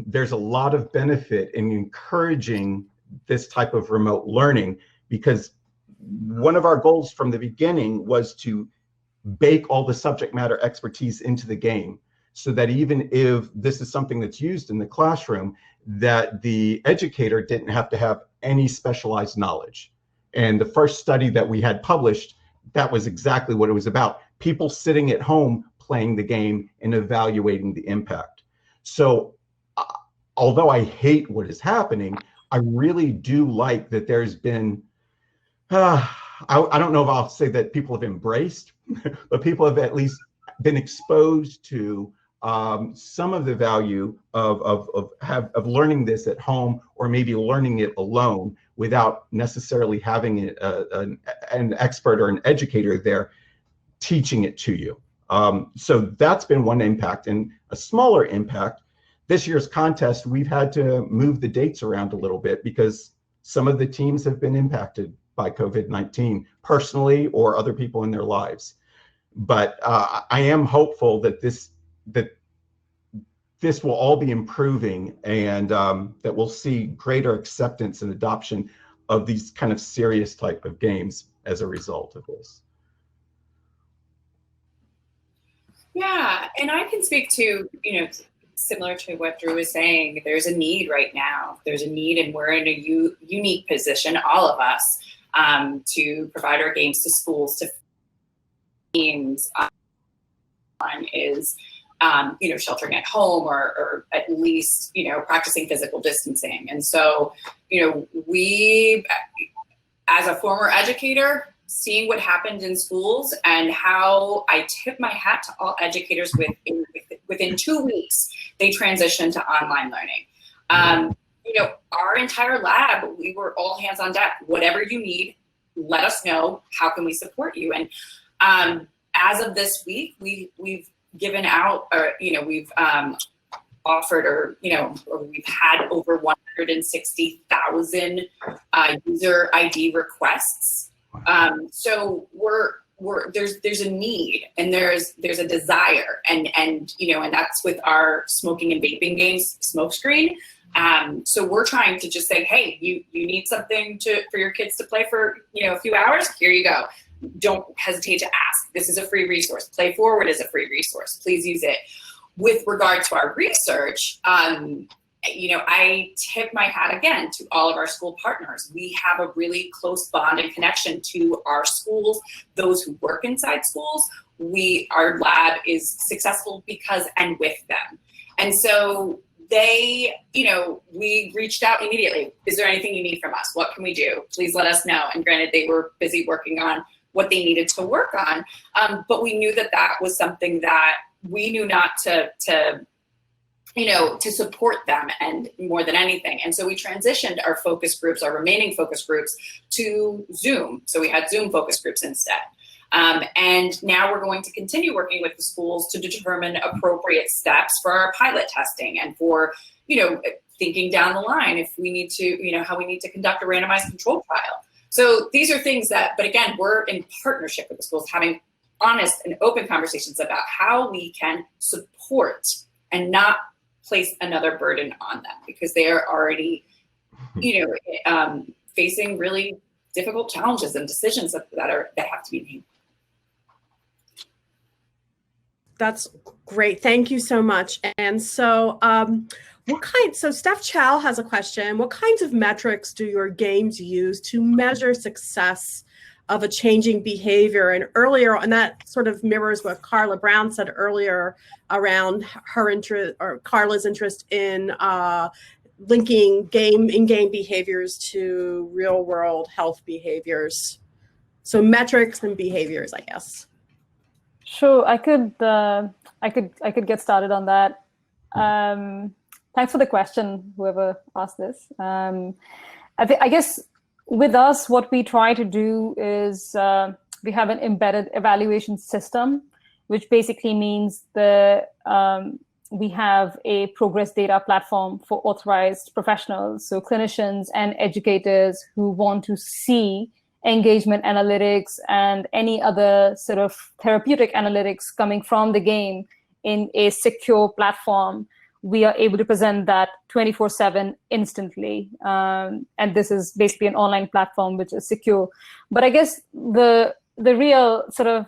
Speaker 3: there's a lot of benefit in encouraging this type of remote learning, because one of our goals from the beginning was to bake all the subject matter expertise into the game, so that even if this is something that's used in the classroom, that the educator didn't have to have any specialized knowledge. And the first study that we had published, that was exactly what it was about. People sitting at home playing the game and evaluating the impact. So although I hate what is happening, I really do like that there's been, I don't know if I'll say that people have embraced, but people have at least been exposed to some of the value of learning this at home, or maybe learning it alone without necessarily having an expert or an educator there teaching it to you. So that's been one impact. And a smaller impact, this year's contest, we've had to move the dates around a little bit because some of the teams have been impacted by COVID-19 personally, or other people in their lives. But I am hopeful that this will all be improving, and that we'll see greater acceptance and adoption of these kind of serious type of games as a result of this.
Speaker 4: Yeah, and I can speak to, similar to what Drew was saying, there's a need right now. There's a need, and we're in a unique position, all of us, to provide our games to schools, to teams. One is, sheltering at home, or at least, practicing physical distancing. And so, we, as a former educator, seeing what happened in schools, and how I tip my hat to all educators within 2 weeks, they transitioned to online learning. Our entire lab, we were all hands on deck. Whatever you need, let us know. How can we support you? And as of this week, we've given out, or we've offered, or we've had over 160,000 user ID requests. So there's a need, and there's a desire, and that's with our smoking and vaping games, Smokescreen. So we're trying to just say, hey, you need something for your kids to play for a few hours? Here you go. Don't hesitate to ask. This is a free resource. Play Forward is a free resource. Please use it. With regard to our research, I tip my hat again to all of our school partners. We have a really close bond and connection to our schools, those who work inside schools. Our lab is successful because and with them. And so they, we reached out immediately. Is there anything you need from us? What can we do? Please let us know. And granted, they were busy working on what they needed to work on. But we knew that was something that we knew not to support them, and more than anything. And so we transitioned our focus groups, our remaining focus groups, to Zoom. So we had Zoom focus groups instead. And now we're going to continue working with the schools to determine appropriate steps for our pilot testing and for, thinking down the line if we need to, how we need to conduct a randomized control trial. So these are things that, but again, we're in partnership with the schools, having honest and open conversations about how we can support and not place another burden on them, because they are already, facing really difficult challenges and decisions that have to be made.
Speaker 1: That's great. Thank you so much. And so so Steph Chow has a question. What kinds of metrics do your games use to measure success of a changing behavior? And earlier, and that sort of mirrors what Carla Brown said earlier around her interest, or Carla's interest in linking in-game behaviors to real-world health behaviors. So metrics and behaviors, I guess.
Speaker 2: Sure, I could get started on that. Thanks for the question, whoever asked this. I guess with us, what we try to do is we have an embedded evaluation system, which basically means we have a progress data platform for authorized professionals, so clinicians and educators who want to see engagement analytics and any other sort of therapeutic analytics coming from the game in a secure platform. We are able to present that 24/7 instantly. And this is basically an online platform which is secure. But I guess the real sort of,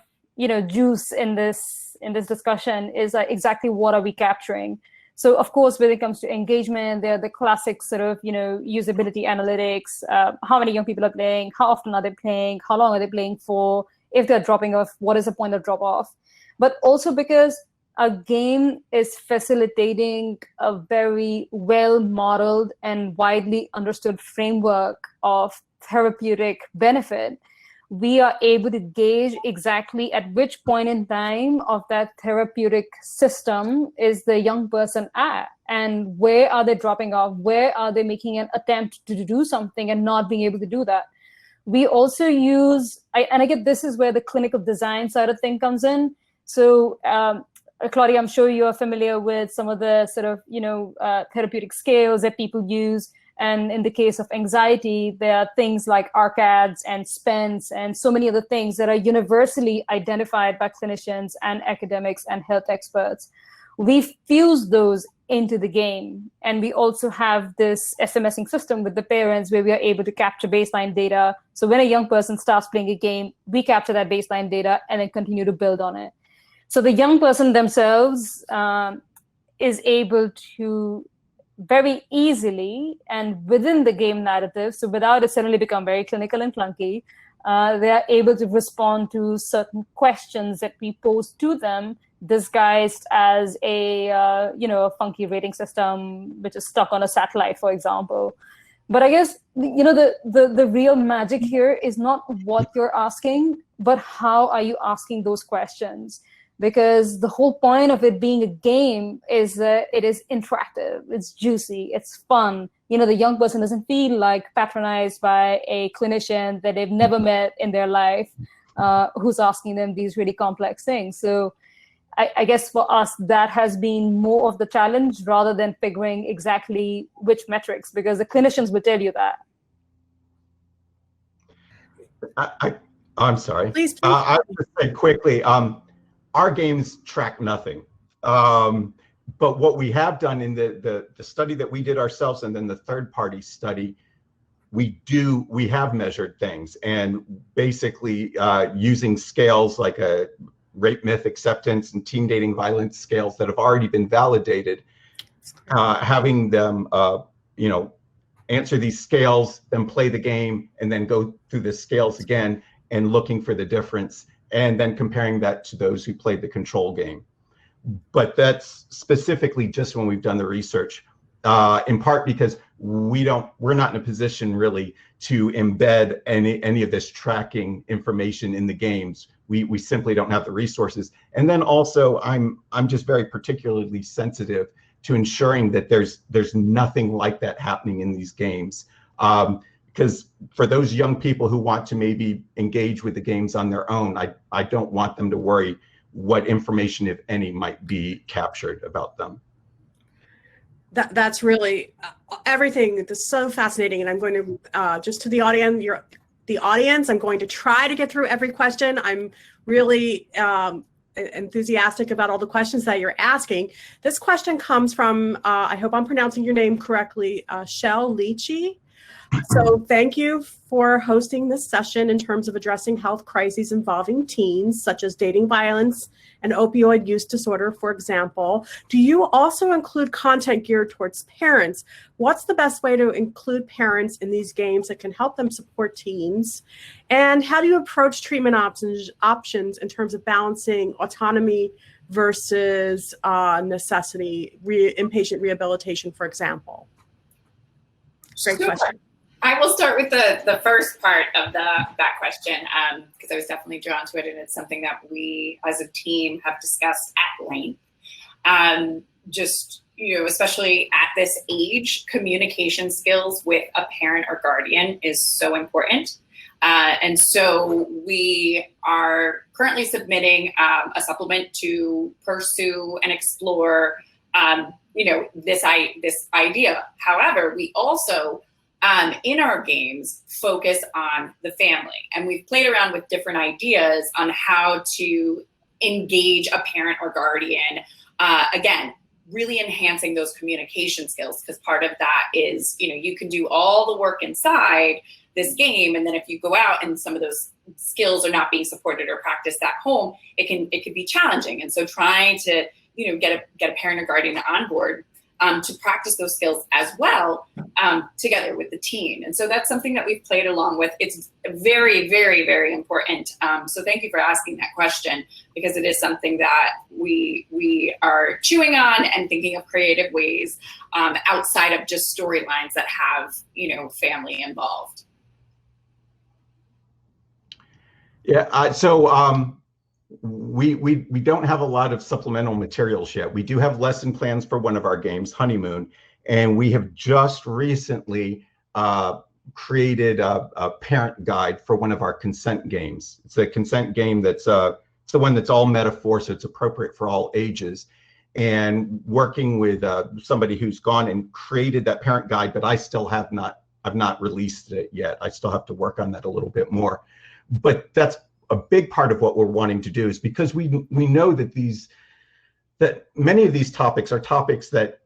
Speaker 2: juice in this discussion is exactly what are we capturing? So of course, when it comes to engagement, there are the classic sort of, usability analytics, how many young people are playing, how often are they playing, how long are they playing for, if they're dropping off, what is the point of drop off? But also because a game is facilitating a very well-modeled and widely understood framework of therapeutic benefit, we are able to gauge exactly at which point in time of that therapeutic system is the young person at, and where are they dropping off, where are they making an attempt to do something and not being able to do that. We also use, and again, this is where the clinical design side of thing comes in. So Claudia, I'm sure you're familiar with some of the sort of, therapeutic scales that people use. And in the case of anxiety, there are things like ARCADS and SPENS and so many other things that are universally identified by clinicians and academics and health experts. We've fused those into the game. And we also have this SMSing system with the parents where we are able to capture baseline data. So when a young person starts playing a game, we capture that baseline data and then continue to build on it. So the young person themselves is able to very easily and within the game narrative, so without it suddenly become very clinical and clunky, they are able to respond to certain questions that we pose to them, disguised as a a funky rating system which is stuck on a satellite, for example. But I guess the real magic here is not what you're asking, but how are you asking those questions? Because the whole point of it being a game is that it is interactive, it's juicy, it's fun. The young person doesn't feel like patronized by a clinician that they've never met in their life, who's asking them these really complex things. So I guess for us, that has been more of the challenge rather than figuring exactly which metrics, because the clinicians will tell you that.
Speaker 3: I'm sorry.
Speaker 1: Please.
Speaker 3: I would just say quickly, our games track nothing. But what we have done in the study that we did ourselves and then the third-party study, we have measured things, and basically using scales like rape myth acceptance and teen dating violence scales that have already been validated, having them, answer these scales, then play the game, and then go through the scales again and looking for the difference, and then comparing that to those who played the control game. But that's specifically just when we've done the research, in part because we're not in a position really to embed any of this tracking information in the games. We simply don't have the resources. And then also I'm just very particularly sensitive to ensuring that there's nothing like that happening in these games. Because for those young people who want to maybe engage with the games on their own, I don't want them to worry what information, if any, might be captured about them.
Speaker 1: That's really everything. That's so fascinating. And I'm going to, just to the audience, I'm going to try to get through every question. I'm really enthusiastic about all the questions that you're asking. This question comes from, I hope I'm pronouncing your name correctly, Shell Leachy. So thank you for hosting this session in terms of addressing health crises involving teens, such as dating violence and opioid use disorder, for example. Do you also include content geared towards parents? What's the best way to include parents in these games that can help them support teens? And how do you approach treatment options in terms of balancing autonomy versus necessity, inpatient rehabilitation, for example? Great question.
Speaker 4: I will start with the first part of that question, because I was definitely drawn to it, and it's something that we as a team have discussed at length. Especially at this age, communication skills with a parent or guardian is so important. And so we are currently submitting a supplement to pursue and explore, this idea. However, we also, in our games, focus on the family. And we've played around with different ideas on how to engage a parent or guardian. Again, really enhancing those communication skills, because part of that is, you can do all the work inside this game, and then if you go out and some of those skills are not being supported or practiced at home, it could be challenging. And so trying to, get a parent or guardian on board to practice those skills as well, together with the teen. And so that's something that we've played along with. It's very, very, very important. So thank you for asking that question, because it is something that we are chewing on and thinking of creative ways outside of just storylines that have, family involved.
Speaker 3: Yeah, we don't have a lot of supplemental materials yet. We do have lesson plans for one of our games, Honeymoon, and we have just recently created a parent guide for one of our consent games. It's a consent game that's it's the one that's all metaphor, so it's appropriate for all ages. And working with somebody who's gone and created that parent guide, but I've not released it yet. I still have to work on that a little bit more. But that's a big part of what we're wanting to do, is because we know that many of these topics are topics that,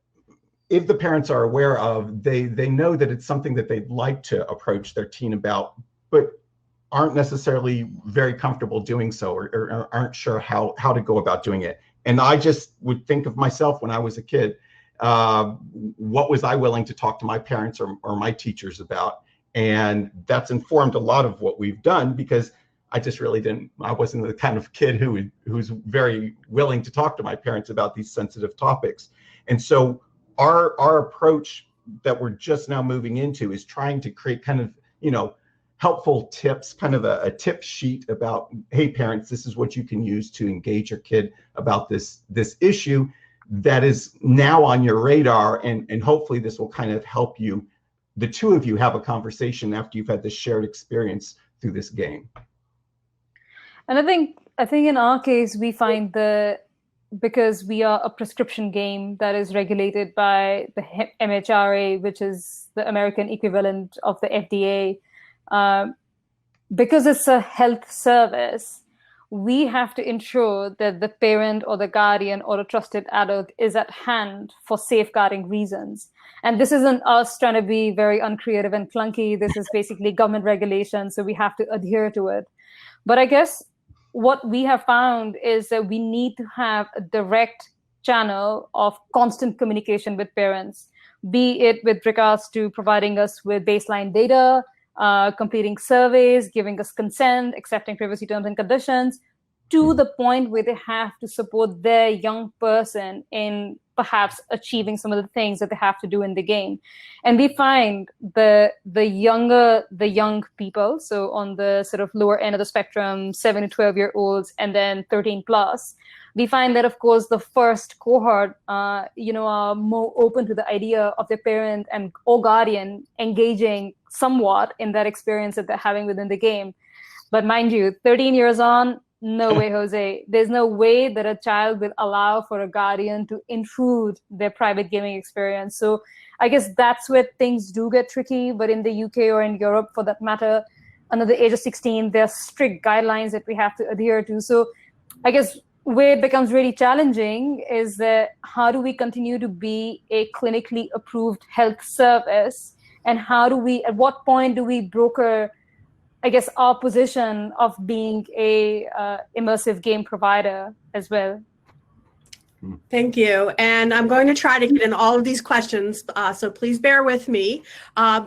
Speaker 3: if the parents are aware of, they know that it's something that they'd like to approach their teen about, but aren't necessarily very comfortable doing so, or aren't sure how to go about doing it. And I just would think of myself when I was a kid, what was I willing to talk to my parents or my teachers about? And that's informed a lot of what we've done, because I just really I wasn't the kind of kid who's very willing to talk to my parents about these sensitive topics. And so our approach that we're just now moving into is trying to create kind of, helpful tips, kind of a tip sheet about, hey, parents, this is what you can use to engage your kid about this issue that is now on your radar. And hopefully this will kind of help you, the two of you, have a conversation after you've had this shared experience through this game.
Speaker 2: And I think in our case, we find because we are a prescription game that is regulated by the MHRA, which is the American equivalent of the FDA, because it's a health service, we have to ensure that the parent or the guardian or a trusted adult is at hand for safeguarding reasons. And this isn't us trying to be very uncreative and clunky. This is basically government regulation, so we have to adhere to it. But I guess what we have found is that we need to have a direct channel of constant communication with parents, be it with regards to providing us with baseline data, completing surveys, giving us consent, accepting privacy terms and conditions, to the point where they have to support their young person in perhaps achieving some of the things that they have to do in the game. And we find the young people, so on the sort of lower end of the spectrum, 7 to 12-year-olds, and then 13 plus, we find that, of course, the first cohort, are more open to the idea of their parent and or guardian engaging somewhat in that experience that they're having within the game. But mind you, 13 years on, no way, Jose. There's no way that a child will allow for a guardian to intrude their private gaming experience. So I guess that's where things do get tricky. But in the UK or in Europe, for that matter, under the age of 16, there are strict guidelines that we have to adhere to. So I guess where it becomes really challenging is that how do we continue to be a clinically approved health service? And at what point do we broker, I guess, our position of being a immersive game provider as well?
Speaker 1: Thank you. And I'm going to try to get in all of these questions, so please bear with me.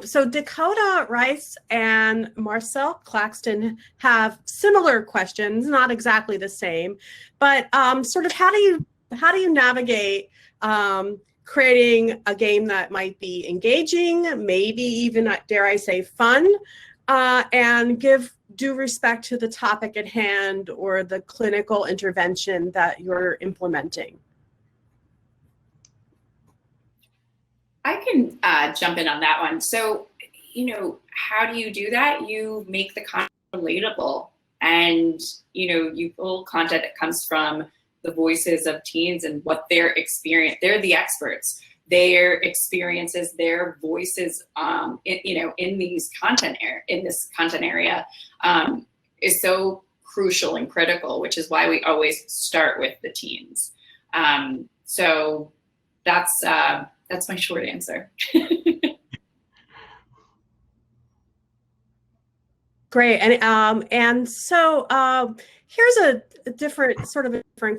Speaker 1: So Dakota Rice and Marcel Claxton have similar questions, not exactly the same, but sort of how do you navigate creating a game that might be engaging, maybe even, dare I say, fun, and give due respect to the topic at hand or the clinical intervention that you're implementing?
Speaker 4: I can jump in on that one. So, how do you do that? You make the content relatable, and, you pull content that comes from the voices of teens and what their experience. They're the experts. Their experiences, their voices, in this content area, is so crucial and critical, which is why we always start with the teens. So that's my short answer.
Speaker 1: Great, and so here's a different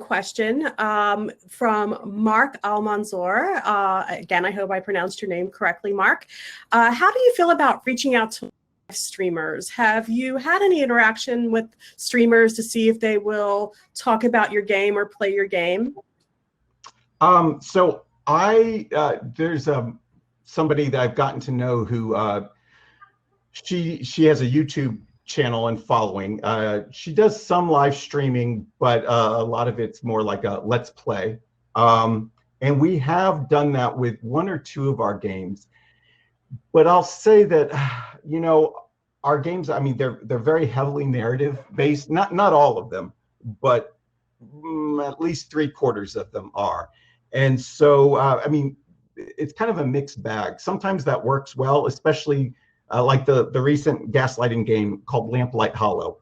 Speaker 1: question from Mark Almanzor. Again, I hope I pronounced your name correctly, Mark. How do you feel about reaching out to streamers? Have you had any interaction with streamers to see if they will talk about your game or play your game?
Speaker 3: So there's somebody that I've gotten to know who she has a YouTube channel and following. She does some live streaming, but a lot of it's more like a let's play. And we have done that with one or two of our games. But I'll say that, our games, I mean, they're very heavily narrative based, not all of them, but at least 3/4 of them are. And so, I mean, it's kind of a mixed bag. Sometimes that works well, especially like the recent gaslighting game called Lamplight Hollow.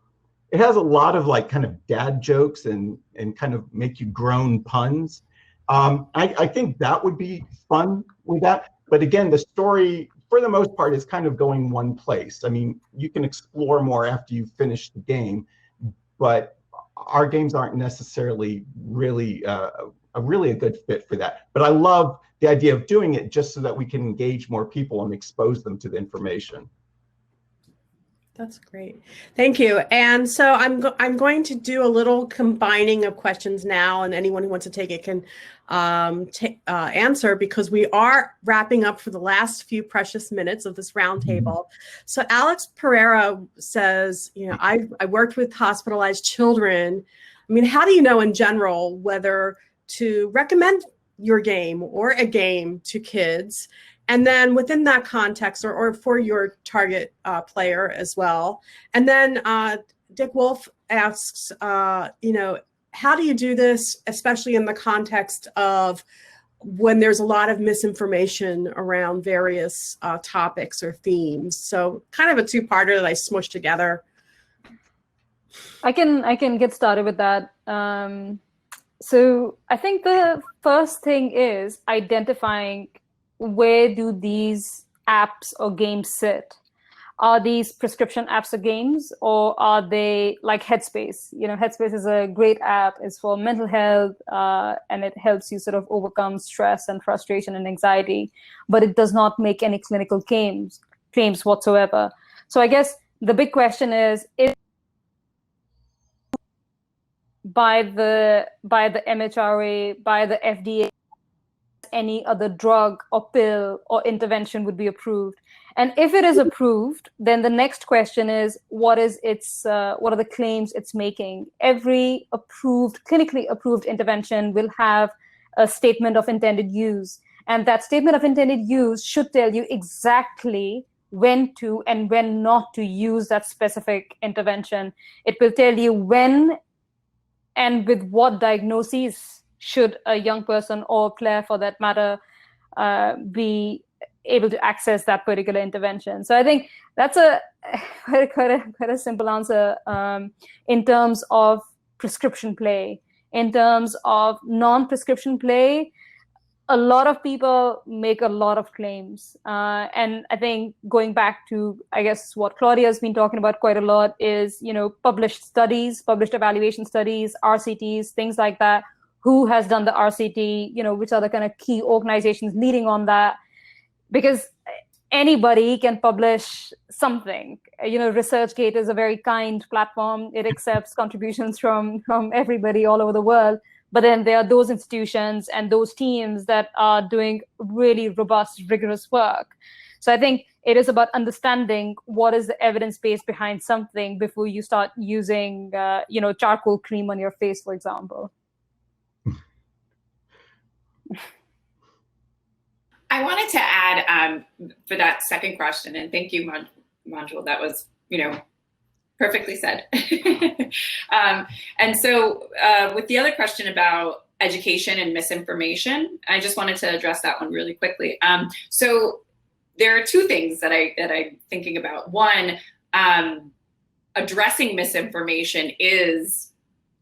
Speaker 3: It has a lot of like kind of dad jokes and kind of make you groan puns. I think that would be fun with that. But again, the story, for the most part, is kind of going one place. I mean, you can explore more after you finish the game, but our games aren't necessarily really a good fit for that. But I love the idea of doing it just so that we can engage more people and expose them to the information.
Speaker 1: That's great. Thank you. And so I'm going to do a little combining of questions now, and anyone who wants to take it can answer, because we are wrapping up for the last few precious minutes of this roundtable. So Alex Pereira says, I worked with hospitalized children. I mean, how do you know in general whether to recommend your game or a game to kids? And then within that context, or for your target player as well. And then Dick Wolf asks, how do you do this, especially in the context of when there's a lot of misinformation around various topics or themes? So kind of a two-parter that I smushed together.
Speaker 2: I can get started with that. So I think the first thing is identifying where do these apps or games sit. are these prescription apps or games, or are they like Headspace? Headspace is a great app. It's for mental health, and it helps you sort of overcome stress and frustration and anxiety, but it does not make any clinical claims whatsoever. So I guess the big question is by the MHRA, by the FDA, any other drug or pill or intervention would be approved. And if it is approved, then the next question is, what are the claims it's making? Every clinically approved intervention will have a statement of intended use. And that statement of intended use should tell you exactly when to and when not to use that specific intervention. It will tell you when and with what diagnoses should a young person or a player, for that matter, be able to access that particular intervention. So I think that's quite a simple answer in terms of prescription play. In terms of non-prescription play, a lot of people make a lot of claims. And I think going back to, I guess, what Claudia has been talking about quite a lot is, published studies, published evaluation studies, RCTs, things like that. Who has done the RCT, which are the kind of key organizations leading on that? Because anybody can publish something. ResearchGate is a very kind platform. It accepts contributions from everybody all over the world. But then there are those institutions and those teams that are doing really robust, rigorous work. So I think it is about understanding what is the evidence base behind something before you start using, charcoal cream on your face, for example.
Speaker 4: I wanted to add for that second question, and thank you, Manjul. That was, perfectly said. And so with the other question about education and misinformation, I just wanted to address that one really quickly. So there are two things that I'm thinking about. One, addressing misinformation is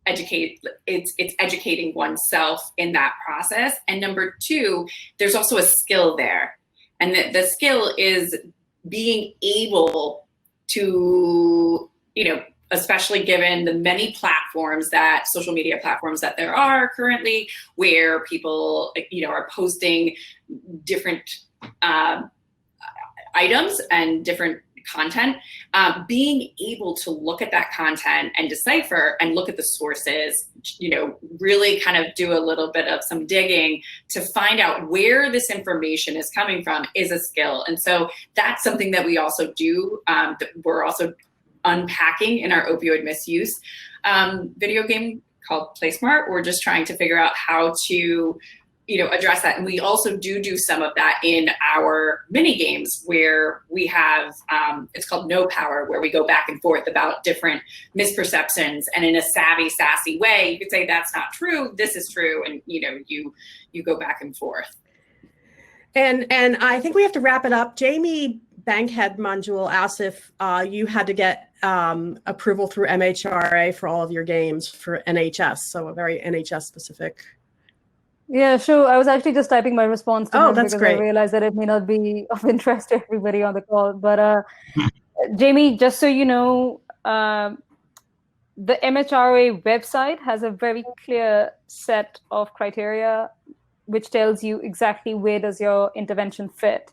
Speaker 4: it's educating oneself in that process. And number two, there's also a skill there. And the skill is being able to, especially given the many social media platforms that there are currently, where people, are posting different items and different content, being able to look at that content and decipher and look at the sources, really kind of do a little bit of some digging to find out where this information is coming from is a skill. And so that's something that we also do, that we're also unpacking in our opioid misuse video game called PlaySmart. We're just trying to figure out how to address that. And we also do some of that in our mini games, where we have, it's called No Power, where we go back and forth about different misperceptions, and in a savvy, sassy way, you could say that's not true, this is true, and you go back and forth.
Speaker 1: And I think we have to wrap it up. Jamie Bankhead Manjul asked if you had to get approval through MHRA for all of your games for NHS, so a very NHS specific.
Speaker 2: Yeah, sure. I was actually just typing my response to him
Speaker 1: that's
Speaker 2: because
Speaker 1: great.
Speaker 2: I realized that it may not be of interest to everybody on the call. But Jamie, just so you know, the MHRA website has a very clear set of criteria which tells you exactly where does your intervention fit.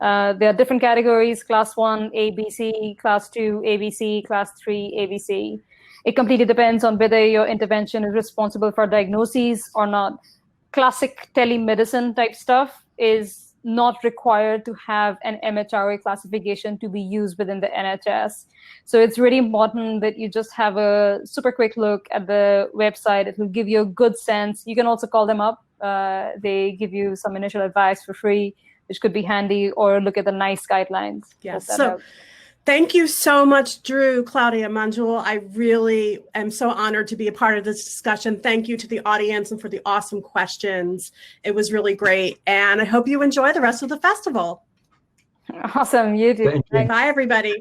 Speaker 2: There are different categories: Class 1, ABC, Class 2, ABC, Class 3, ABC. It completely depends on whether your intervention is responsible for diagnoses or not. Classic telemedicine type stuff is not required to have an MHRA classification to be used within the NHS. So it's really important that you just have a super quick look at the website. It will give you a good sense. You can also call them up. They give you some initial advice for free, which could be handy, or look at the NICE guidelines.
Speaker 1: Yes. So thank you so much, Drew, Claudia, Manjul. I really am so honored to be a part of this discussion. Thank you to the audience and for the awesome questions. It was really great. And I hope you enjoy the rest of the festival.
Speaker 2: Awesome. You too.
Speaker 3: Thank you.
Speaker 1: Bye, everybody.